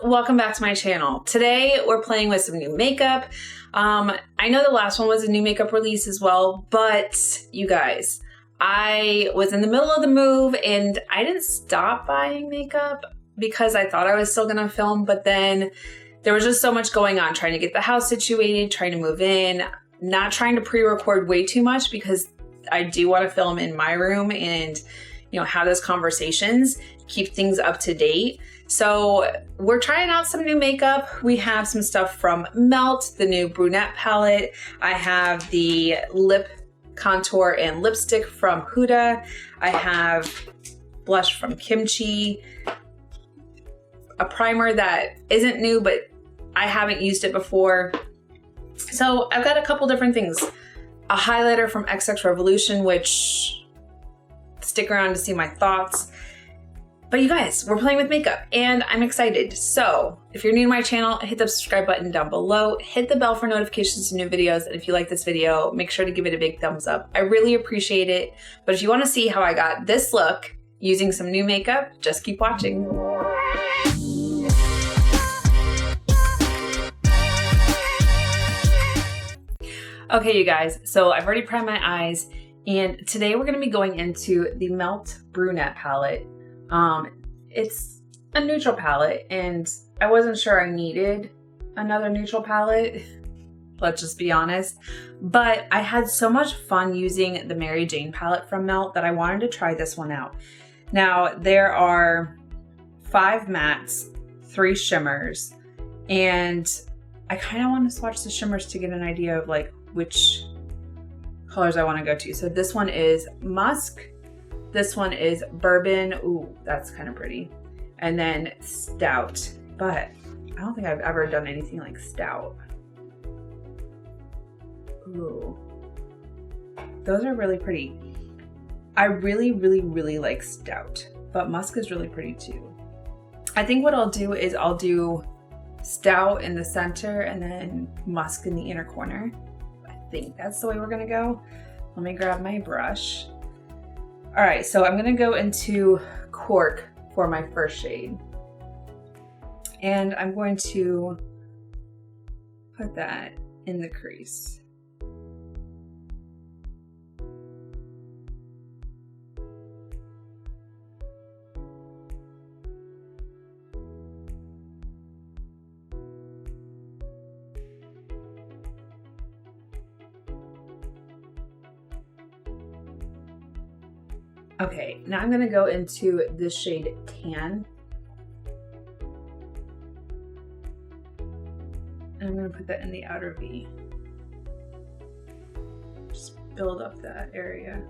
welcome back to my channel. Today we're playing with some new makeup. I know the last one was a new makeup release as well, but you guys, I was in the middle of the move and I didn't stop buying makeup because I thought I was still gonna film, but then there was just so much going on, trying to get the house situated, trying to move in, not trying to pre-record way too much because I do want to film in my room and, you know, have those conversations, keep things up to date. So we're trying out some new makeup. We have some stuff from Melt, the new Brunet palette. I have the lip contour and lipstick from Huda. I have blush from Kimchi, a primer that isn't new, but I haven't used it before. So I've got a couple different things. A highlighter from XX Revolution, which stick around to see my thoughts. But you guys, we're playing with makeup and I'm excited. So if you're new to my channel, hit the subscribe button down below, hit the bell for notifications to new videos. And if you like this video, make sure to give it a big thumbs up. I really appreciate it. But if you want to see how I got this look using some new makeup, just keep watching. Okay, you guys, so I've already primed my eyes and today we're gonna be going into the Melt Brunet palette. It's a neutral palette and I wasn't sure I needed another neutral palette, let's just be honest, but I had so much fun using the Mary Jane palette from Melt that I wanted to try this one out. Now, there are 5 mattes, 3 shimmers, and I kind of want to swatch the shimmers to get an idea of like which colors I want to go to. So this one is Musk. This one is Bourbon. Ooh, that's kind of pretty. And then Stout. But I don't think I've ever done anything like Stout. Ooh. Those are really pretty. I really like Stout. But Musk is really pretty too. I think what I'll do is I'll do Stout in the center and then Musk in the inner corner. I think that's the way we're gonna go. Let me grab my brush. All right, so I'm gonna go into Cork for my first shade. And I'm going to put that in the crease. Okay, now I'm gonna go into this shade Tan. And I'm gonna put that in the outer V. Just build up that area.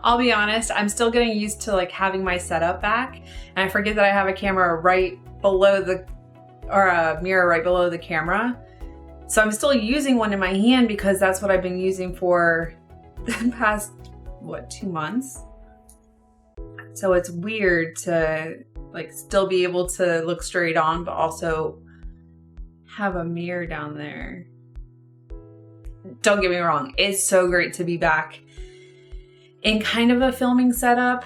I'll be honest, I'm still getting used to like having my setup back and I forget that I have a camera right below the, or a mirror right below the camera. So I'm still using one in my hand because that's what I've been using for the past, what, 2 months? So it's weird to like still be able to look straight on, but also have a mirror down there. Don't get me wrong, it's so great to be back in kind of a filming setup.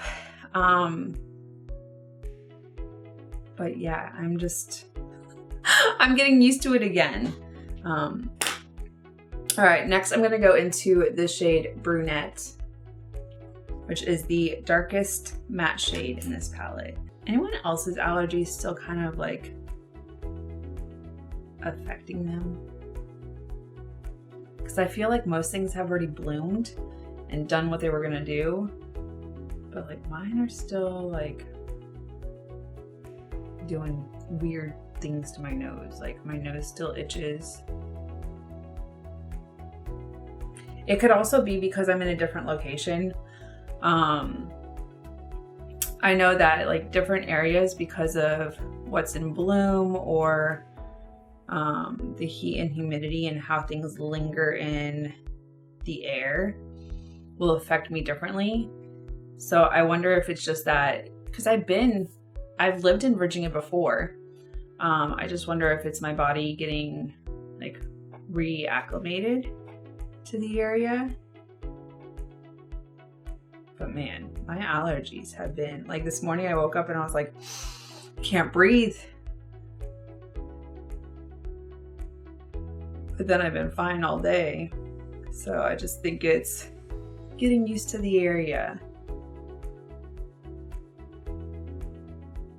But yeah, I'm getting used to it again. All right, next I'm gonna go into the shade Brunet, which is the darkest matte shade in this palette. Anyone else's allergies still kind of like affecting them? Because I feel like most things have already bloomed and done what they were gonna do, but like mine are still like doing weird things to my nose. Like my nose still itches. It could also be because I'm in a different location. I know that like different areas, because of what's in bloom or the heat and humidity and how things linger in the air, will affect me differently. So I wonder if it's just that, because I've been I've lived in Virginia before. I just wonder if it's my body getting like reacclimated to the area. But man, my allergies have been like, this morning I woke up and I was like, can't breathe. But then I've been fine all day. So I just think it's getting used to the area.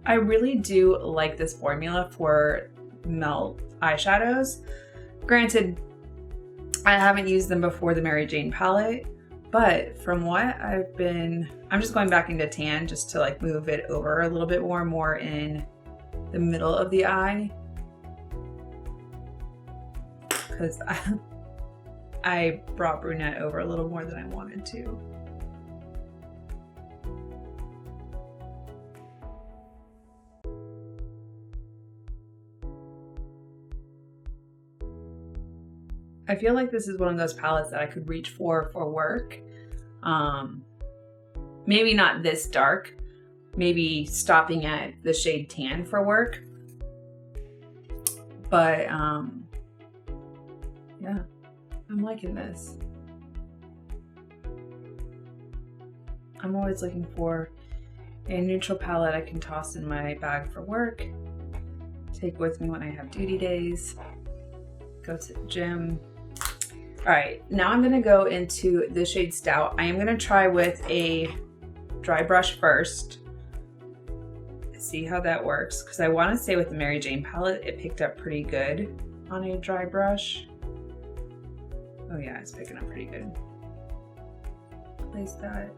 I really do like this formula for melt eyeshadows. Granted, I haven't used them before the Mary Jane palette, but from what I'm just going back into tan just to like move it over a little bit more in the middle of the eye. Because I brought Brunet over a little more than I wanted to. I feel like this is one of those palettes that I could reach for work. Maybe not this dark, maybe stopping at the shade tan for work. But yeah, I'm liking this. I'm always looking for a neutral palette I can toss in my bag for work, take with me when I have duty days, go to the gym. All right, now I'm gonna go into the shade Stout. I am gonna try with a dry brush first, see how that works, because I wanna say with the Mary Jane palette, it picked up pretty good on a dry brush. Oh yeah, it's picking up pretty good. Place that.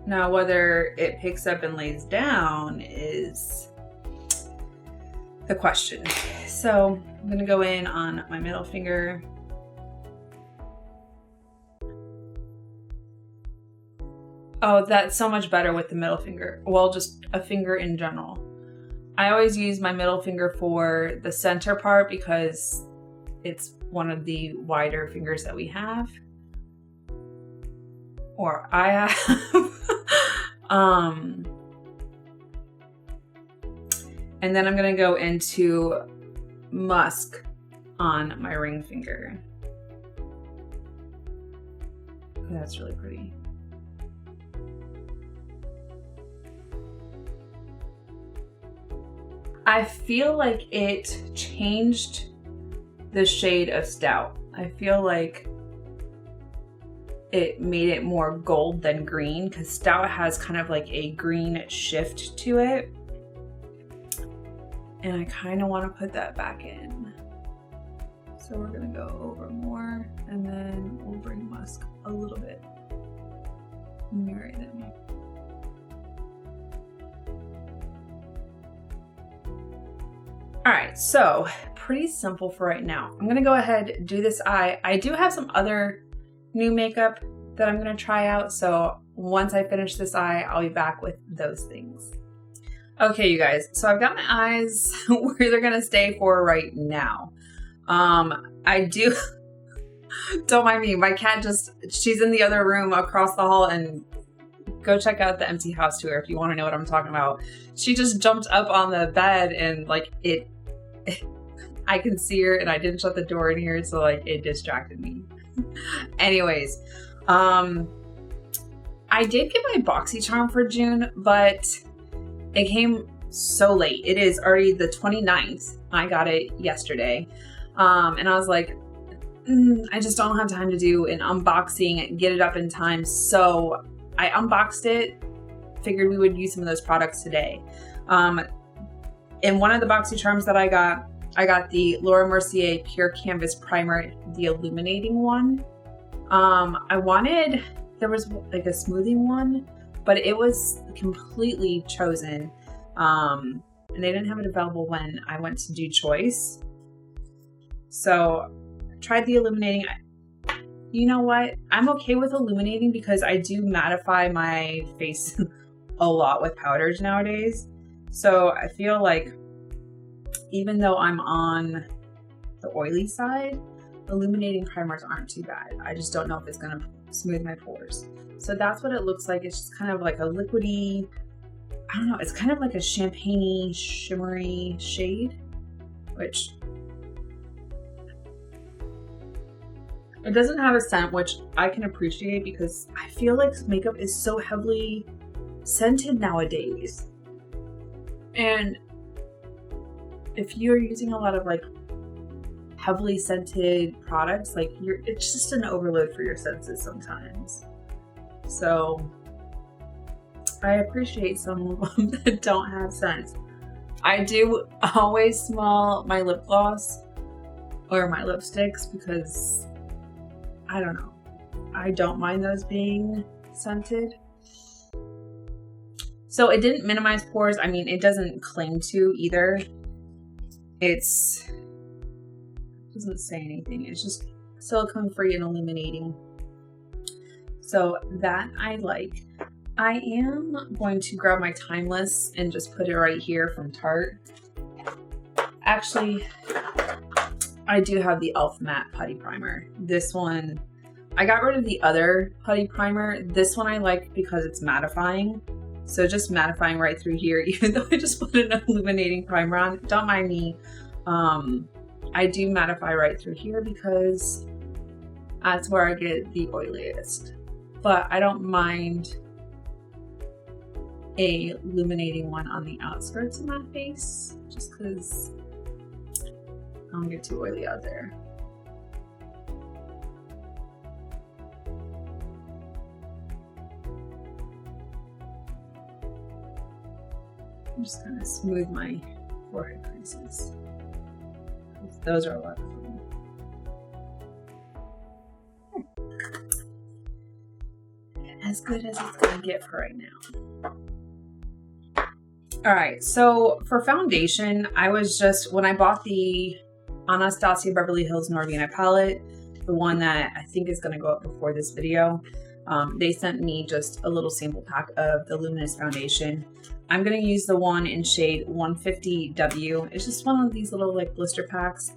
Now, whether it picks up and lays down is the question. So I'm gonna go in on my middle finger. Oh, that's so much better with the middle finger. Well, just a finger in general. I always use my middle finger for the center part because it's one of the wider fingers that we have. Or I have. And then I'm gonna go into Musk on my ring finger. Oh, that's really pretty. I feel like it changed the shade of Stout. I feel like it made it more gold than green, because Stout has kind of like a green shift to it. And I kind of want to put that back in. So we're gonna go over more, and then we'll bring Musk a little bit. Marry them. All right, so pretty simple for right now. I'm gonna go ahead and do this eye. I do have some other new makeup that I'm gonna try out, so once I finish this eye, I'll be back with those things. Okay, you guys, so I've got my eyes where they're gonna stay for right now. I do, don't mind me, my cat she's in the other room across the hall, and go check out the empty house tour if you wanna know what I'm talking about. She just jumped up on the bed and like I can see her, and I didn't shut the door in here, so like it distracted me. Anyways, I did get my BoxyCharm for June, but it came so late. It is already the 29th. I got it yesterday. And I was like, I just don't have time to do an unboxing and get it up in time. So I unboxed it, figured we would use some of those products today. In one of the BoxyCharms that I got the Laura Mercier Pure Canvas Primer, the Illuminating one. There was like a smoothing one, but it was completely chosen. And they didn't have it available when I went to do choice. So I tried the Illuminating. You know what? I'm okay with Illuminating because I do mattify my face a lot with powders nowadays. So I feel like even though I'm on the oily side, illuminating primers aren't too bad. I just don't know if it's gonna smooth my pores. So that's what it looks like. It's just kind of like a liquidy, I don't know, it's kind of like a champagne-y, shimmery shade, which it doesn't have a scent, which I can appreciate because I feel like makeup is so heavily scented nowadays. And if you're using a lot of like heavily scented products, like it's just an overload for your senses sometimes. So I appreciate some of them that don't have scents. I do always smell my lip gloss or my lipsticks because I don't know, I don't mind those being scented. So it didn't minimize pores. I mean, it doesn't claim to either. It doesn't say anything. It's just silicone free and illuminating. So that I like. I am going to grab my Timeless and just put it right here from Tarte. Actually, I do have the e.l.f. Matte Putty Primer. This one, I got rid of the other putty primer. This one I like because it's mattifying. So just mattifying right through here, even though I just put an illuminating primer on. Don't mind me. I do mattify right through here because that's where I get the oiliest. But I don't mind a illuminating one on the outskirts of my face, just because I don't get too oily out there. I'm just gonna smooth my forehead creases. Those are a lot of fun. As good as it's gonna get for right now. All right, so for foundation, I was just, when I bought the Anastasia Beverly Hills Norvina palette, the one that I think is gonna go up before this video, they sent me just a little sample pack of the Luminous foundation. I'm gonna use the one in shade 150W. It's just one of these little like blister packs.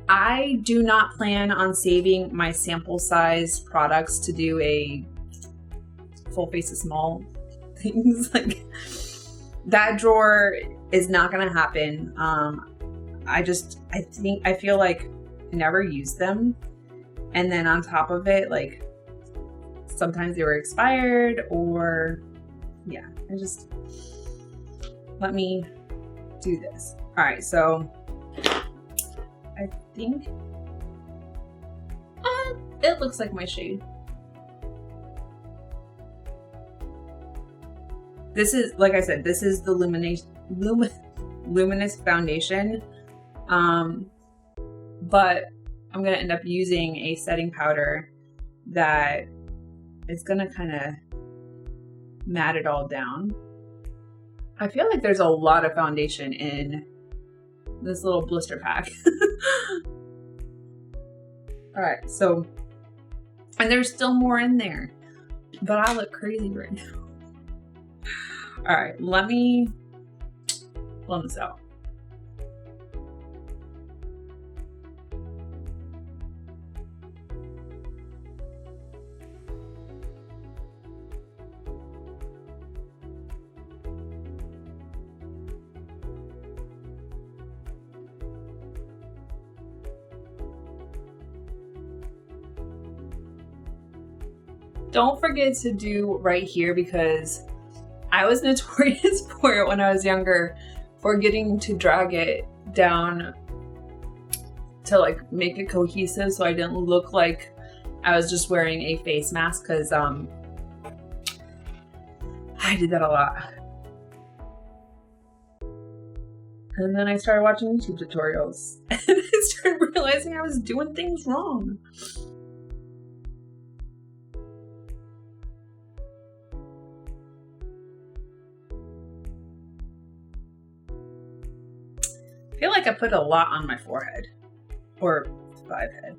I do not plan on saving my sample size products to do a full face of small things. Like that drawer is not gonna happen. I feel like I never use them. And then on top of it, like sometimes they were expired or yeah, let me do this. All right, so I think it looks like my shade. This is, like I said, this is the Luminous foundation, but I'm gonna end up using a setting powder that is gonna kind of matte it all down. I feel like there's a lot of foundation in this little blister pack. All right, so, and there's still more in there, but I look crazy right now. All right, let me blend this out. Don't forget to do right here because I was notorious for it when I was younger, forgetting to drag it down to like make it cohesive so I didn't look like I was just wearing a face mask, because I did that a lot. And then I started watching YouTube tutorials and I started realizing I was doing things wrong. I feel like I put a lot on my forehead, or 5 head.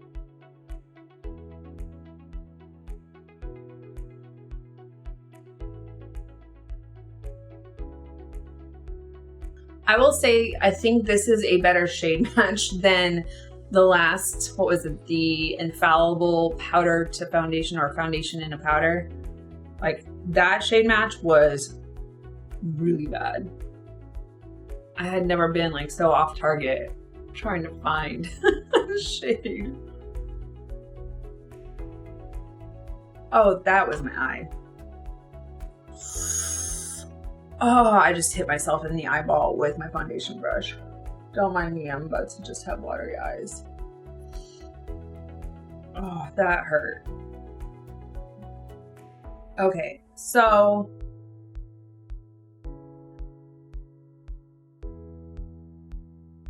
I will say, I think this is a better shade match than the last, what was it, the Infallible powder to foundation, or foundation in a powder. Like that shade match was really bad. I had never been like so off target trying to find shade. Oh, that was my eye. Oh, I just hit myself in the eyeball with my foundation brush. Don't mind me, I'm about to just have watery eyes. Oh, that hurt. Okay, so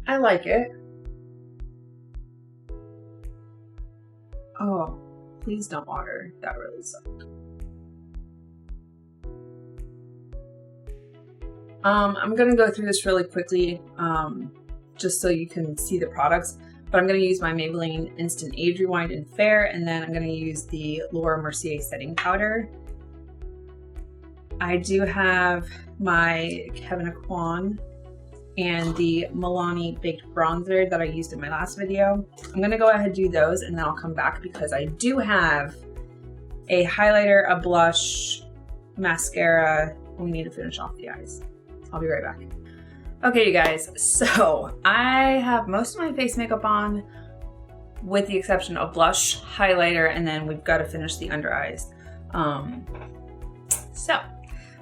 I like it. Oh, please don't water. That really sucked. I'm gonna go through this really quickly, just so you can see the products. But I'm gonna use my Maybelline Instant Age Rewind in Fair, and then I'm gonna use the Laura Mercier setting powder. I do have my Kevin Aquan and the Milani Baked Bronzer that I used in my last video. I'm gonna go ahead and do those, and then I'll come back because I do have a highlighter, a blush, mascara. We need to finish off the eyes. I'll be right back. Okay, you guys, so I have most of my face makeup on with the exception of blush, highlighter, and then we've got to finish the under eyes. So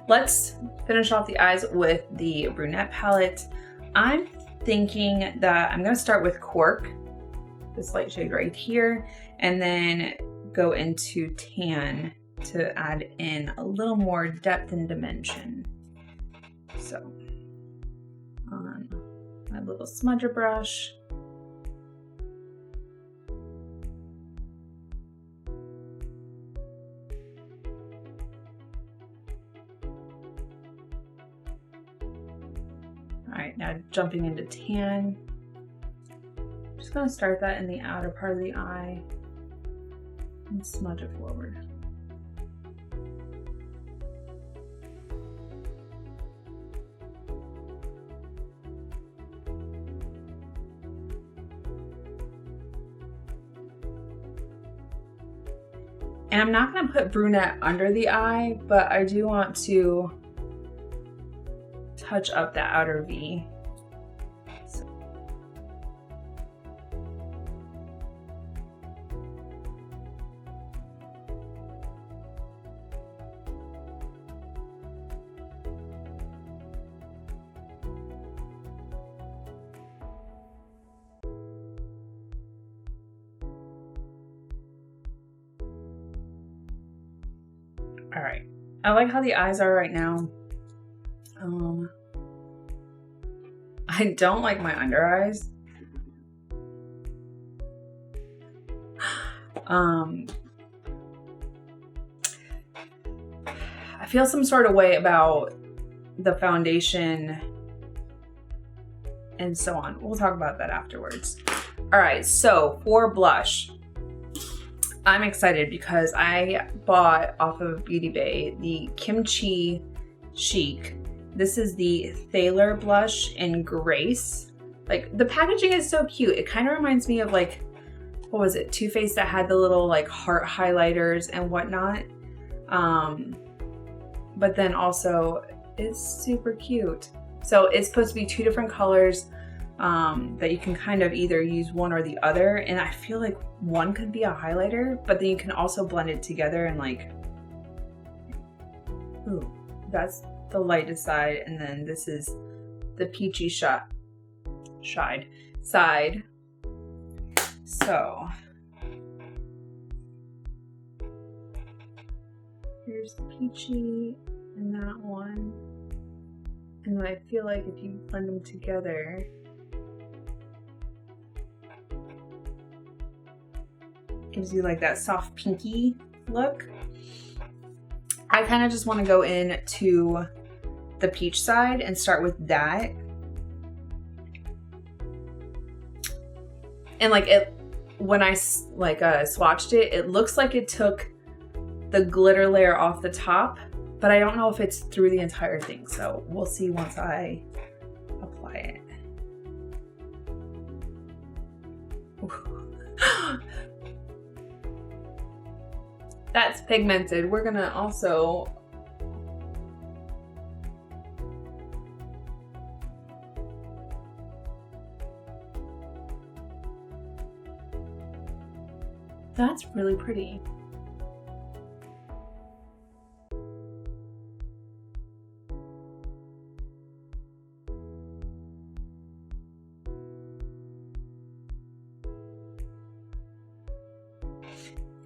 let's finish off the eyes with the Brunet palette. I'm thinking that I'm gonna start with Cork, this light shade right here, and then go into Tan to add in a little more depth and dimension. So on my little smudger brush, all right, now jumping into Tan. I'm just gonna start that in the outer part of the eye and smudge it forward. And I'm not gonna put Brunet under the eye, but I do want to touch up the outer V. All right, I like how the eyes are right now. I don't like my under eyes. I feel some sort of way about the foundation and so on. We'll talk about that afterwards. All right, so for blush, I'm excited because I bought off of Beauty Bay the Kimchi Chic. This is the Thailor blush in Grace. Like the packaging is so cute. It kind of reminds me of like, what was it? Too Faced that had the little like heart highlighters and whatnot. But then also it's super cute. So it's supposed to be two different colors that you can kind of either use one or the other. And I feel like one could be a highlighter, but then you can also blend it together and like, ooh, that's the lightest side. And then this is the peachy side. So here's the peachy and that one. And I feel like if you blend them together, it gives you like that soft pinky look. I kind of just want to go into the peach side and start with that. And like it, when I like swatched it, it looks like it took the glitter layer off the top, but I don't know if it's through the entire thing. So we'll see once I apply it. That's pigmented. We're gonna also that's really pretty.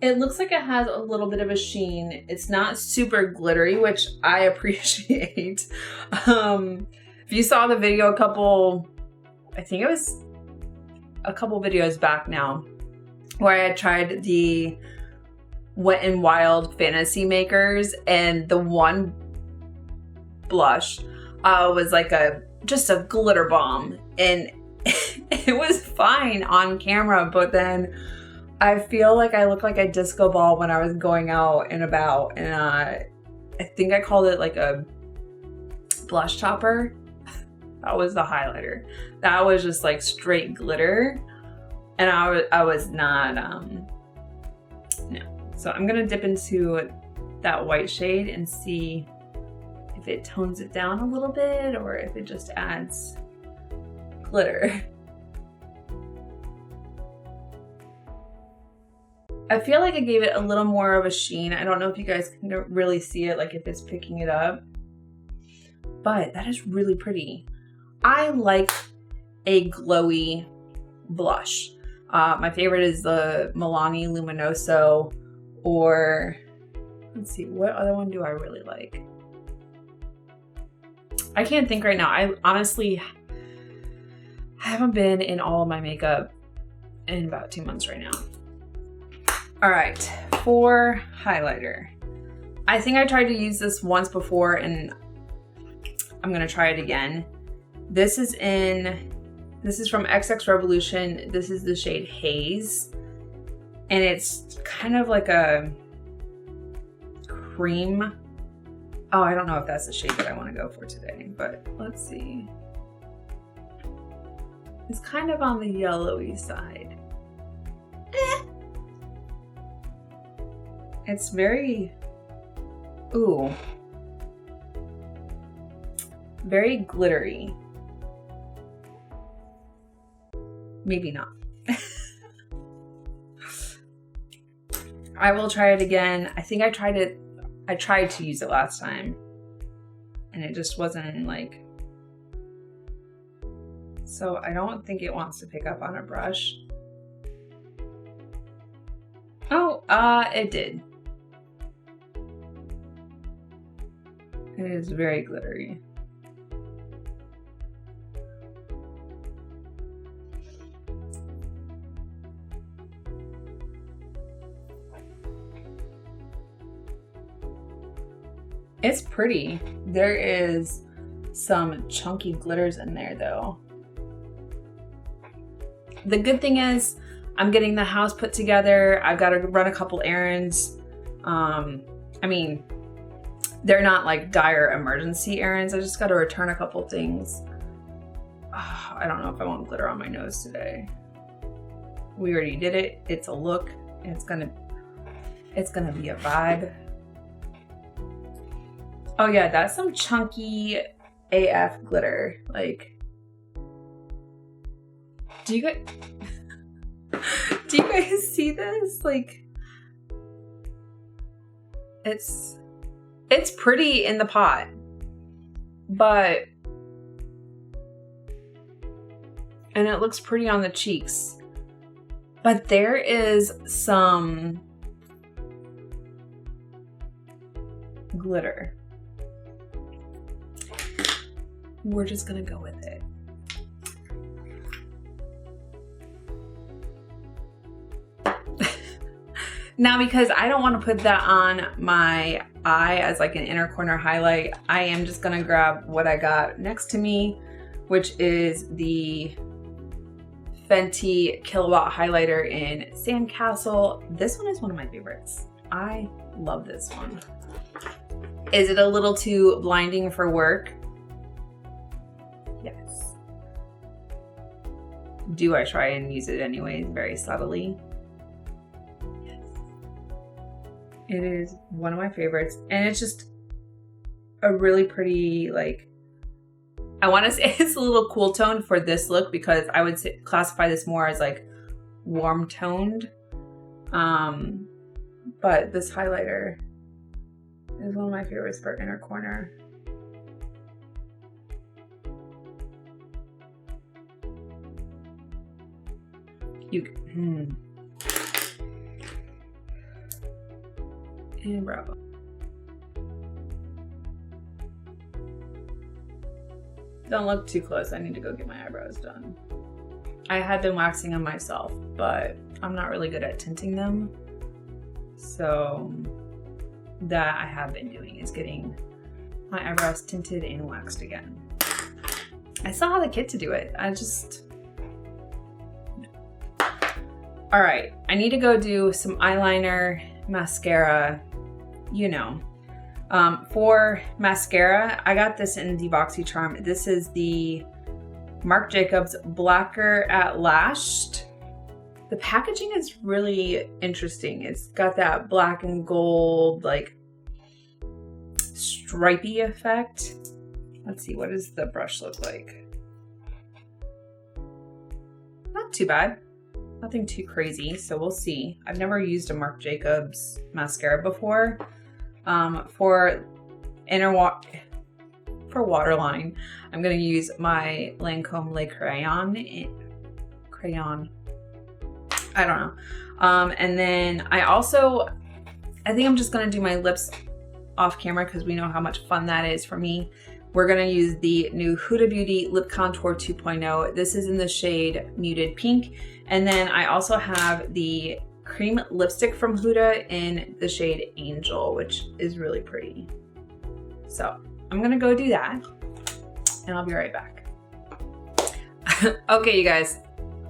It looks like it has a little bit of a sheen. It's not super glittery, which I appreciate. If you saw the video I think it was a couple videos back now, where I had tried the Wet n Wild Fantasy Makers, and the one blush was like just a glitter bomb, and it was fine on camera, but then I feel like I look like a disco ball when I was going out and about, and I think I called it like a blush topper. That was the highlighter. That was just like straight glitter, and I was not no. So I'm gonna dip into that white shade and see if it tones it down a little bit or if it just adds glitter. I feel like I gave it a little more of a sheen. I don't know if you guys can really see it, like if it's picking it up, but that is really pretty. I like a glowy blush. My favorite is the Milani Luminoso, or let's see, what other one do I really like? I can't think right now. I honestly haven't been in all of my makeup in about 2 months right now. All right, for highlighter. I think I tried to use this once before and I'm gonna try it again. This is from XX Revolution. This is the shade Haze. And it's kind of like a cream. Oh, I don't know if that's the shade that I wanna go for today, but let's see. It's kind of on the yellowy side. It's very, ooh, very glittery. Maybe not. I will try it again. I think I tried to use it last time and it just wasn't like, so I don't think it wants to pick up on a brush. Oh, it did. It is very glittery. It's pretty. There is some chunky glitters in there though. The good thing is I'm getting the house put together. I've got to run a couple errands. I mean, they're not like dire emergency errands. I just got to return a couple things. Oh, I don't know if I want glitter on my nose today. We already did it. It's a look. And it's gonna be a vibe. Oh yeah, that's some chunky AF glitter. Like, do you guys see this? Like, it's pretty in the pot, but, and it looks pretty on the cheeks, but there is some glitter. We're just gonna go with it. Now, because I don't want to put that on my eye as like an inner corner highlight, I am just gonna grab what I got next to me, which is the Fenty Kilowatt Highlighter in Sandcastle. This one is one of my favorites. I love this one. Is it a little too blinding for work? Yes. Do I try and use it anyways, very subtly? It is one of my favorites, and it's just a really pretty, like, I want to say it's a little cool tone for this look because I would classify this more as like warm toned. But this highlighter is one of my favorites for inner corner. And brow. Don't look too close. I need to go get my eyebrows done. I had been waxing them myself, but I'm not really good at tinting them. So that I have been doing is getting my eyebrows tinted and waxed again. I still have the kit to do it. All right, I need to go do some eyeliner, mascara, you know. For mascara, I got this in the BoxyCharm. This is the Marc Jacobs Blacker at Lash'd. The packaging is really interesting. It's got that black and gold, like, stripy effect. Let's see, what does the brush look like? Not too bad. Nothing too crazy, so we'll see. I've never used a Marc Jacobs mascara before. For waterline, I'm gonna use my Lancome Le Crayon. I don't know. And then I think I'm just gonna do my lips off camera because we know how much fun that is for me. We're gonna use the new Huda Beauty Lip Contour 2.0. This is in the shade Muted Pink. And then I also have the cream lipstick from Huda in the shade Angel, which is really pretty. So I'm gonna go do that and I'll be right back. Okay, you guys,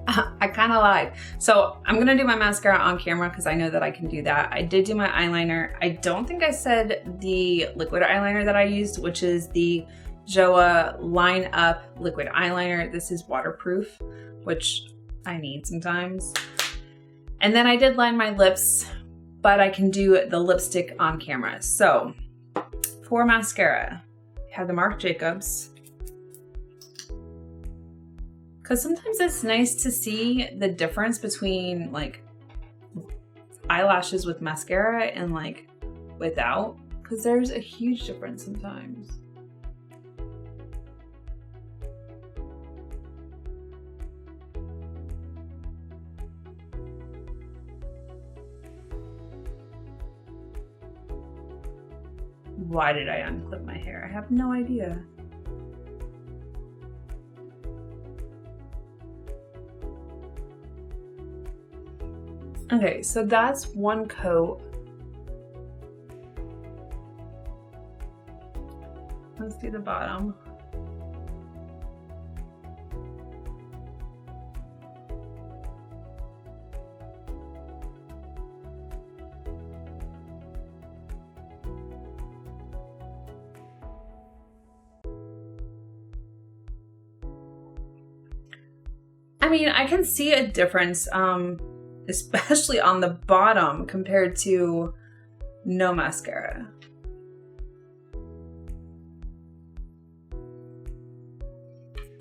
I kind of lied. So I'm gonna do my mascara on camera because I know that I can do that. I did do my eyeliner. I don't think I said the liquid eyeliner that I used, which is the Joa Line Up liquid eyeliner. This is waterproof, which I need sometimes. And then I did line my lips, but I can do the lipstick on camera. So for mascara, I have the Marc Jacobs. Because sometimes it's nice to see the difference between like eyelashes with mascara and like without, because there's a huge difference sometimes. Why did I unclip my hair? I have no idea. Okay, so that's one coat. Let's do the bottom. I mean, I can see a difference, especially on the bottom compared to no mascara.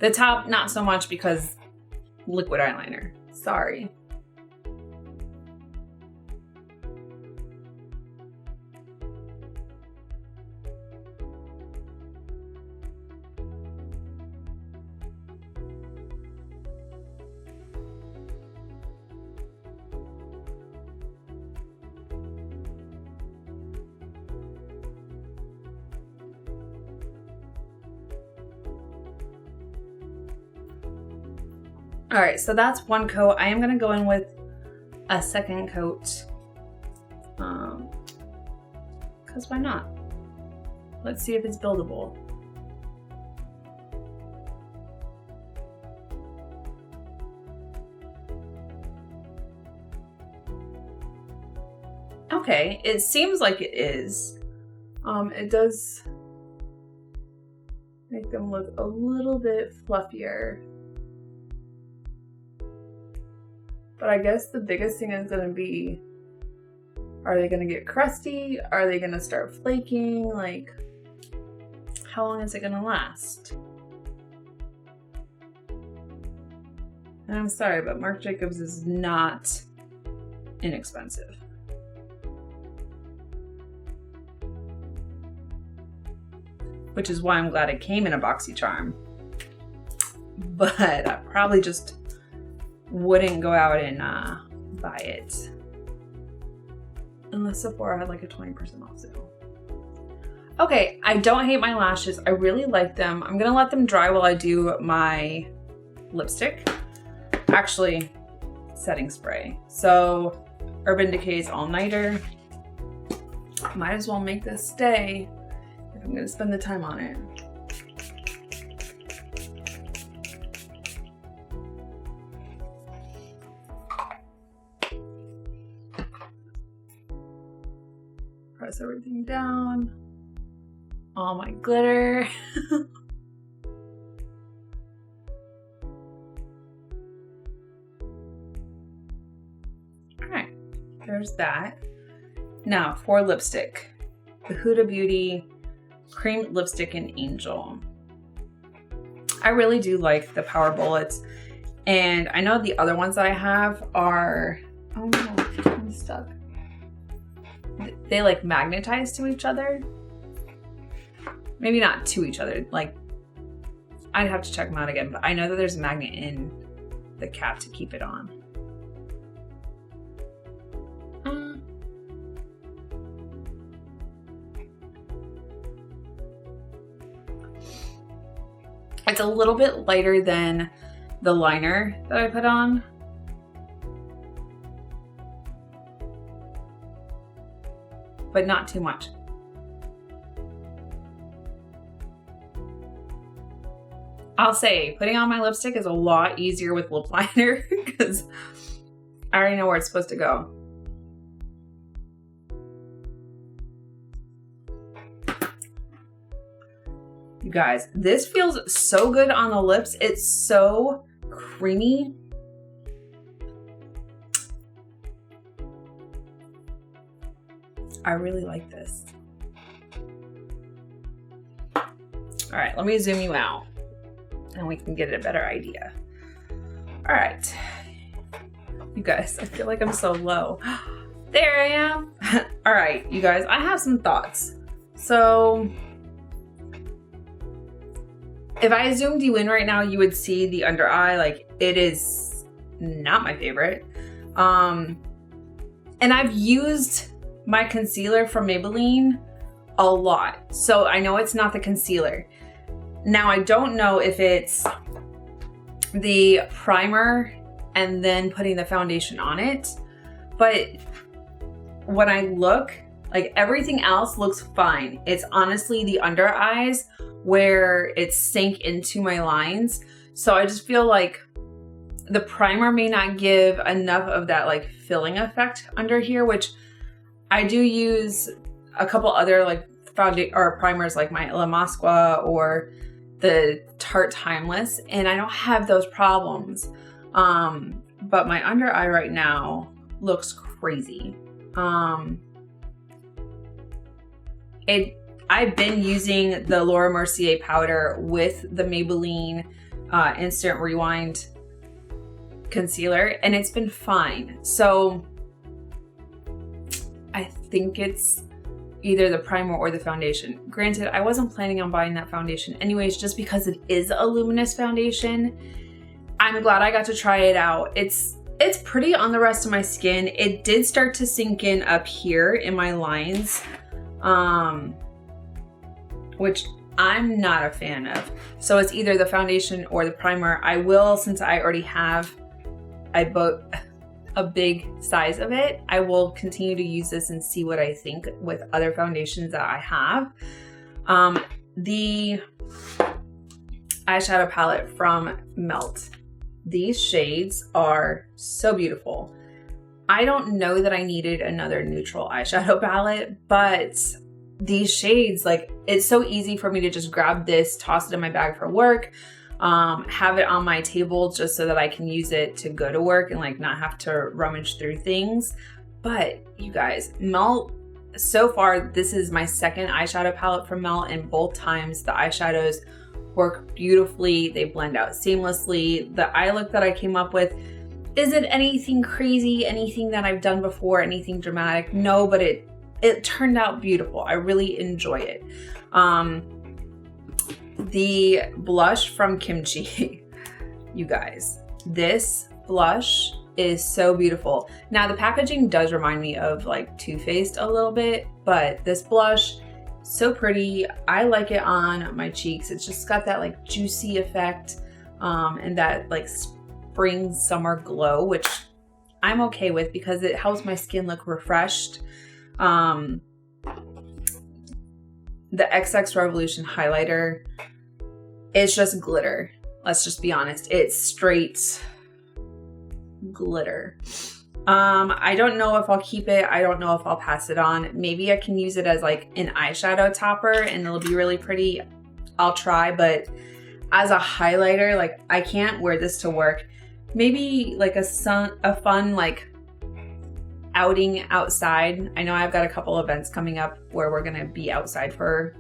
The top, not so much because liquid eyeliner. Sorry. All right, so that's one coat. I am gonna go in with a second coat, because why not? Let's see if it's buildable. Okay, it seems like it is. It does make them look a little bit fluffier. But I guess the biggest thing is gonna be Are they gonna get crusty? Are they gonna start flaking? Like, how long is it gonna last? And I'm sorry, but Marc Jacobs is not inexpensive. Which is why I'm glad it came in a BoxyCharm. But I probably just wouldn't go out and buy it. Unless Sephora had like a 20% off sale. Okay, I don't hate my lashes. I really like them. I'm gonna let them dry while I do my lipstick. Actually, setting spray. So, Urban Decay's All Nighter. Might as well make this stay if I'm gonna spend the time on it. Press everything down. All my glitter. All right, there's that. Now for lipstick, the Huda Beauty Cream Lipstick in Angel. I really do like the Power Bullets, and I know the other ones that I have are, oh no, I'm stuck. They like magnetize to each other. Maybe not to each other, like I'd have to check them out again, but I know that there's a magnet in the cap to keep it on. It's a little bit lighter than the liner that I put on. But not too much. I'll say putting on my lipstick is a lot easier with lip liner because I already know where it's supposed to go. You guys, this feels so good on the lips. It's so creamy. I really like this. All right, let me zoom you out and we can get a better idea. All right, you guys, I feel like I'm so low. There I am. All right, you guys, I have some thoughts. So if I zoomed you in right now, you would see the under eye. Like, it is not my favorite. And I've used my concealer from Maybelline a lot, so I know it's not the concealer. Now I don't know if it's the primer and then putting the foundation on it, but when I look, like everything else looks fine. It's honestly the under eyes where it sank into my lines. So I just feel like the primer may not give enough of that like filling effect under here, which I do use a couple other like foundation or primers like my La Mascara or the Tarte Timeless, and I don't have those problems. But my under eye right now looks crazy. I've been using the Laura Mercier powder with the Maybelline Instant Rewind concealer, and it's been fine. So I think it's either the primer or the foundation. Granted, I wasn't planning on buying that foundation anyways, just because it is a luminous foundation. I'm glad I got to try it out. It's pretty on the rest of my skin. It did start to sink in up here in my lines, which I'm not a fan of. So it's either the foundation or the primer. I will, since I already have, I bought a big size of it, I will continue to use this and see what I think with other foundations that I have. The eyeshadow palette from Melt. These shades are so beautiful. I don't know that I needed another neutral eyeshadow palette, but these shades, like, it's so easy for me to just grab this, toss it in my bag for work, have it on my table just so that I can use it to go to work and like not have to rummage through things. But you guys, Melt, so far, this is my second eyeshadow palette from Melt, and both times the eyeshadows work beautifully. They blend out seamlessly. The eye look that I came up with isn't anything crazy, anything that I've done before, anything dramatic. No, but it turned out beautiful. I really enjoy it. The blush from Kimchi, you guys, this blush is so beautiful. Now the packaging does remind me of like Too Faced a little bit, but this blush, so pretty. I like it on my cheeks. It's just got that like juicy effect and that like spring summer glow, which I'm okay with because it helps my skin look refreshed. The XX Revolution highlighter is just glitter. Let's just be honest. It's straight glitter. I don't know if I'll keep it. I don't know if I'll pass it on. Maybe I can use it as like an eyeshadow topper and it'll be really pretty. I'll try, but as a highlighter, like I can't wear this to work. Maybe like a fun like outing outside. I know I've got a couple events coming up where we're gonna be outside for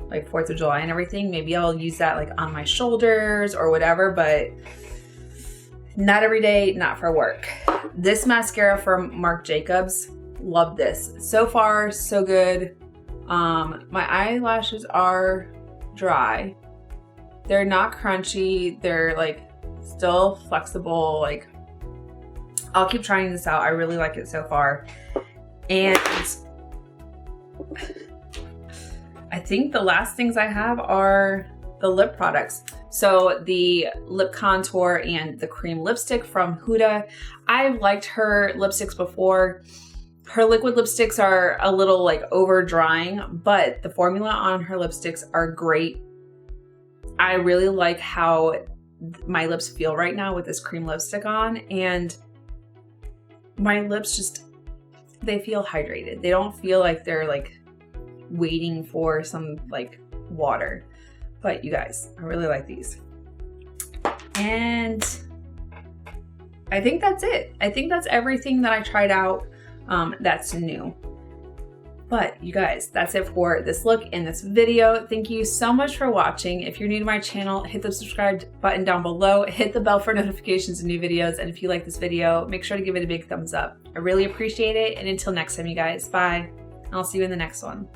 like 4th of July and everything. Maybe I'll use that like on my shoulders or whatever, but not every day, not for work. This mascara from Marc Jacobs, love this. So far, so good. My eyelashes are dry. They're not crunchy. They're like still flexible. Like, I'll keep trying this out. I really like it so far. And I think the last things I have are the lip products. So the lip contour and the cream lipstick from Huda. I've liked her lipsticks before. Her liquid lipsticks are a little like over drying, but the formula on her lipsticks are great. I really like how my lips feel right now with this cream lipstick on, and my lips just, they feel hydrated. They don't feel like they're like waiting for some like water. But you guys, I really like these. And I think that's it. I think that's everything that I tried out that's new. But you guys, that's it for this look in this video. Thank you so much for watching. If you're new to my channel, hit the subscribe button down below, hit the bell for notifications of new videos. And if you like this video, make sure to give it a big thumbs up. I really appreciate it. And until next time, you guys, bye. I'll see you in the next one.